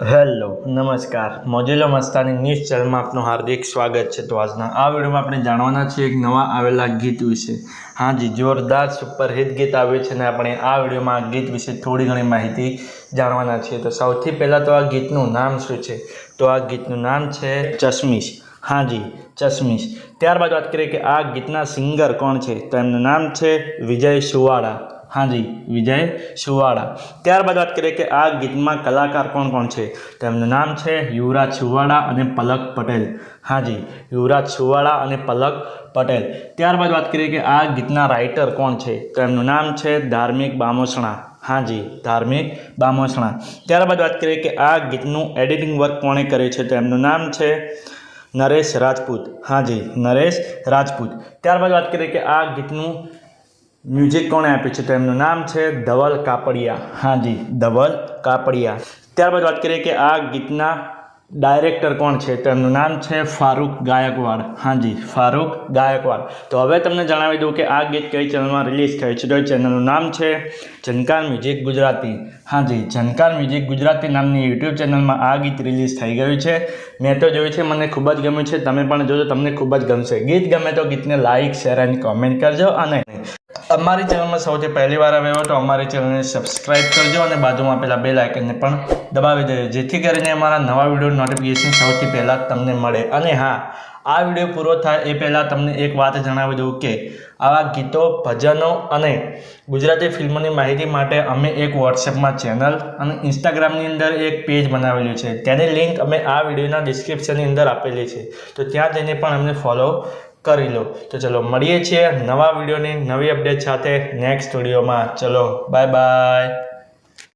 Hello નમસ્કાર મોજીલો Mastani news ચેનલમાં આપનું હાર્દિક સ્વાગત છે। તો આજના આ વિડીયોમાં આપણે જાણવાના છીએ એક નવા આવેલા ગીત વિશે। હા જી, જોરદાર સુપરહિટ ગીત આવ્યું છે અને આપણે આ વિડીયોમાં આ ગીત વિશે થોડી ઘણી માહિતી જાણવાના છીએ। તો સૌથી પહેલાં તો આ ગીતનું નામ શું છે? તો આ ગીતનું નામ છે ચશ્મીશ। हाँ जी, चश्मिश। ત્યારબાદ વાત કરીએ કે આ ગીતના સિંગર કોણ છે? તો એમનું નામ છે વિજય સુવાળા। हाँ जी, विजय सुवाड़ा। ત્યારબાદ વાત કરીએ કે આ ગીતમાં કલાકાર કોણ કોણ છે? તો એમનું નામ છે યુવરાજ સુવાડા અને પલક પટેલ। हाँ जी, યુવરાજ સુવાડા અને પલક પટેલ। ત્યારબાદ વાત કરીએ કે આ ગીતના રાઇટર કોણ છે? તો એમનું નામ છે ધાર્મિક બામોસણા। हाँ जी, धार्मिक बामोसणा। ત્યારબાદ વાત કરીએ કે આ ગીતનું એડિટિંગ વર્ક કોણે કર્યું છે? તો એમનું નામ છે નરેશ રાજપૂત। हाँ जी, नरेश राजपूत। ત્યારબાદ વાત કરીએ કે આ ગીતનું મ્યુઝિક કોણે આપ્યું છે? તો એમનું નામ છે ધવલ કાપડિયા। हाँ जी, ધવલ કાપડિયા। ત્યારબાદ વાત કરીએ કે આ ગીતના ડાયરેક્ટર કોણ છે? તો એમનું નામ છે ફારૂક ગાયકવાડ। हाँ जी, ફારૂક ગાયકવાડ। તો હવે તમને જણાવી દઉં કે આ ગીત કઈ ચેનલમાં રિલીઝ થયું છે? તો એ ચેનલનું નામ છે ઝનકાર મ્યુઝિક ગુજરાતી। हाँ जी, ઝનકાર મ્યુઝિક ગુજરાતી નામની યુટ્યુબ ચેનલમાં આ ગીત રિલીઝ થઈ ગયું છે। મેં તો જોયું છે, મને ખૂબ જ ગમ્યું છે। તમે પણ જોજો, તમને ખૂબ જ ગમશે। ગીત ગમે તો ગીતને લાઇક, શેર અને કોમેન્ટ કરજો અને અમારી ચેનલમાં સૌથી પહેલી વાર આવ્યો તો અમારી ચેનલને સબસ્ક્રાઇબ કરજો અને બાજુમાં આપેલા બેલ આઇકનને પણ દબાવી દેજો, જેથી કરીને અમારા નવા વિડીયો નોટિફિકેશન સૌથી પહેલાં તમને મળે। અને હા, આ વિડીયો પૂરો થાય એ પહેલાં તમને એક વાત જણાવી દઉં કે આવા ગીતો, ભજનો અને ગુજરાતી ફિલ્મોની માહિતી માટે અમે એક વોટ્સએપમાં ચેનલ અને ઇન્સ્ટાગ્રામની અંદર એક પેજ બનાવેલું છે। તેની લિંક અમે આ વિડીયોના ડિસ્ક્રિપ્શનની અંદર આપેલી છે, તો ત્યાં જઈને પણ અમને ફોલો કરી લો। તો ચલો મળીએ છીએ નવા વિડીયોની નવી અપડેટ સાથે નેક્સ્ટ વિડીયોમાં। ચલો બાય બાય।